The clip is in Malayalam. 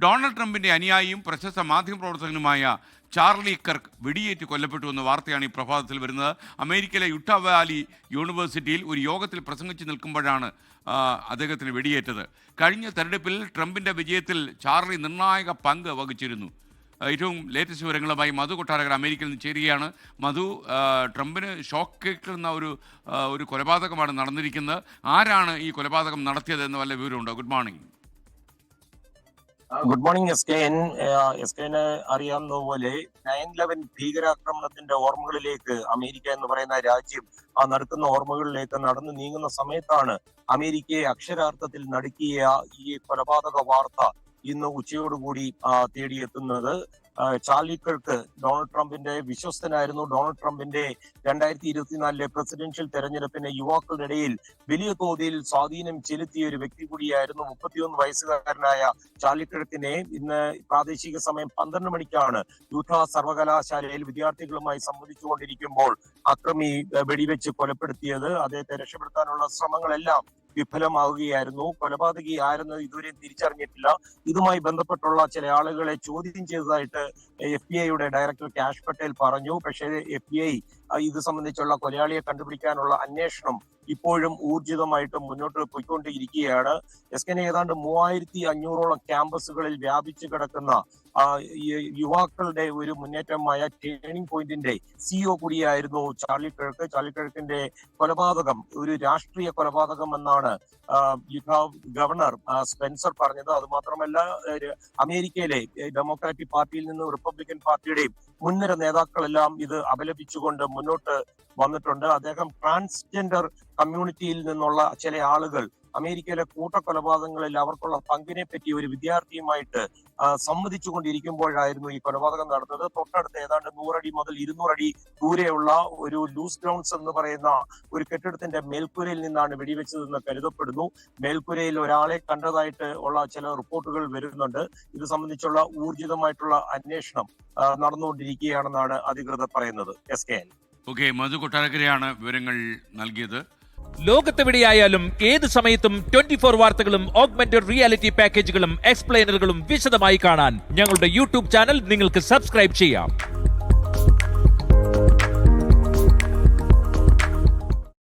ഡൊണാൾഡ് ട്രംപിന്റെ അനുയായിയും പ്രശസ്ത മാധ്യമപ്രവർത്തകനുമായ ചാർലി കർക്ക് വെടിയേറ്റ് കൊല്ലപ്പെട്ടു എന്ന വാർത്തയാണ് ഈ പ്രഭാതത്തിൽ വരുന്നത്. അമേരിക്കയിലെ യുട്ടാ വാലി യൂണിവേഴ്സിറ്റിയിൽ ഒരു യോഗത്തിൽ പ്രസംഗിച്ച് നിൽക്കുമ്പോഴാണ് അദ്ദേഹത്തിന് വെടിയേറ്റത്. കഴിഞ്ഞ തെരഞ്ഞെടുപ്പിൽ ട്രംപിന്റെ വിജയത്തിൽ ചാർലി നിർണായക പങ്ക് വഹിച്ചിരുന്നു. ഏറ്റവും ലേറ്റസ്റ്റ് വിവരങ്ങളുമായി മധു കൊട്ടാരകർ അമേരിക്കയിൽ നിന്ന് ചേരുകയാണ്. മധു, ട്രംപിന് ഷോക്ക് കേൾക്കുന്ന ഒരു കൊലപാതകമാണ് നടന്നിരിക്കുന്നത്. ആരാണ് ഈ കൊലപാതകം നടത്തിയത് എന്ന് വല്ല വിവരമുണ്ടോ? Good morning. ഗുഡ് മോർണിംഗ് എസ്കെന് അറിയാവുന്ന പോലെ 9/11 ഭീകരാക്രമണത്തിന്റെ ഓർമ്മകളിലേക്ക് അമേരിക്ക എന്ന് പറയുന്ന രാജ്യം ആ നടക്കുന്ന ഓർമ്മകളിലേക്ക് നടന്നു നീങ്ങുന്ന സമയത്താണ് അമേരിക്കയെ അക്ഷരാർത്ഥത്തിൽ നടുക്കിയ ഈ കൊലപാതക വാർത്ത ഇന്ന് ഉച്ചയോടുകൂടി തേടിയെത്തുന്നത്. ചാർലി കർക്ക് ഡൊണാൾഡ് ട്രംപിന്റെ വിശ്വസ്തനായിരുന്നു. ഡൊണാൾഡ് ട്രംപിന്റെ 2024 പ്രസിഡൻഷ്യൽ തെരഞ്ഞെടുപ്പിന് യുവാക്കളുടെ ഇടയിൽ വലിയ തോതിൽ സ്വാധീനം ചെലുത്തിയ ഒരു വ്യക്തി കൂടിയായിരുന്നു. 31 വയസ്സുകാരനായ ചാർലി കർക്കിനെ ഇന്ന് പ്രാദേശിക സമയം 12 മണിക്കാണ് യൂട്ടാ സർവകലാശാലയിൽ വിദ്യാർത്ഥികളുമായി സംവദിച്ചുകൊണ്ടിരിക്കുമ്പോൾ അക്രമി വെടിവെച്ച് കൊലപ്പെടുത്തിയത്. അദ്ദേഹത്തെ രക്ഷപ്പെടുത്താനുള്ള ശ്രമങ്ങളെല്ലാം വിഫലമാവുകയായിരുന്നു. കൊലപാതകി ആരെന്ന് ഇതുവരെ തിരിച്ചറിഞ്ഞിട്ടില്ല. ഇതുമായി ബന്ധപ്പെട്ടുള്ള ചില ആളുകളെ ചോദ്യം ചെയ്തതായിട്ട് FBI ഡയറക്ടർ കാഷ് പട്ടേൽ പറഞ്ഞു. പക്ഷേ FBI ഇത് സംബന്ധിച്ചുള്ള കൊലയാളിയെ കണ്ടുപിടിക്കാനുള്ള അന്വേഷണം ഇപ്പോഴും ഊർജിതമായിട്ട് മുന്നോട്ട് പോയിക്കൊണ്ടിരിക്കുകയാണ്. എസ്കെന് ഏതാണ്ട് 3500ഓളം ക്യാമ്പസുകളിൽ വ്യാപിച്ചു കിടക്കുന്ന യുവാക്കളുടെ ഒരു മുന്നേറ്റമായ ടേണിംഗ് പോയിന്റിന്റെ CEO കൂടിയായിരുന്നു ചാർലി കർക്ക്. ചാർലി കർക്കിന്റെ കൊലപാതകം ഒരു രാഷ്ട്രീയ കൊലപാതകം എന്നാണ് ഗവർണർ സ്പെൻസർ പറഞ്ഞത്. അതുമാത്രമല്ല, അമേരിക്കയിലെ ഡെമോക്രാറ്റിക് പാർട്ടിയിൽ നിന്നും റിപ്പബ്ലിക്കൻ പാർട്ടിയുടെയും മുൻനിര നേതാക്കളെല്ലാം ഇത് അപലപിച്ചുകൊണ്ട് മുന്നോട്ട് വന്നിട്ടുണ്ട്. അദ്ദേഹം ട്രാൻസ്ജെൻഡർ കമ്മ്യൂണിറ്റിയിൽ നിന്നുള്ള ചില ആളുകൾ അമേരിക്കയിലെ കൂട്ടക്കൊലപാതകങ്ങളിൽ അവർക്കുള്ള പങ്കിനെ പറ്റി ഒരു വിദ്യാർത്ഥിയുമായിട്ട് സംവദിച്ചുകൊണ്ടിരിക്കുമ്പോഴായിരുന്നു ഈ കൊലപാതകം നടന്നത്. തൊട്ടടുത്ത് ഏതാണ്ട് 100 അടി മുതൽ 200 അടി ദൂരെയുള്ള ഒരു ലൂസ് ഗ്രൗണ്ട്സ് എന്ന് പറയുന്ന ഒരു കെട്ടിടത്തിന്റെ മേൽക്കൂരയിൽ നിന്നാണ് വെടിവെച്ചതെന്ന് കരുതപ്പെടുന്നു. മേൽക്കൂരയിൽ ഒരാളെ കണ്ടതായിട്ട് ഉള്ള ചില റിപ്പോർട്ടുകൾ വരുന്നുണ്ട്. ഇത് സംബന്ധിച്ചുള്ള ഊർജിതമായിട്ടുള്ള അന്വേഷണം നടന്നുകൊണ്ടിരിക്കുകയാണെന്നാണ് അധികൃതർ പറയുന്നത്. SKN. ഓക്കെ, മധു കൊട്ടാരക്കരയാണ് വിവരങ്ങൾ നൽകിയത്. ലോകത്തെവിടെയായാലും ഏത് സമയത്തും 24 വാർത്തകളും ഓഗ്മെന്റഡ് റിയാലിറ്റി പാക്കേജുകളും എക്സ്പ്ലെയിനറുകളും വിശദമായി കാണാൻ ഞങ്ങളുടെ യൂട്യൂബ് ചാനൽ നിങ്ങൾക്ക് സബ്സ്ക്രൈബ് ചെയ്യാം.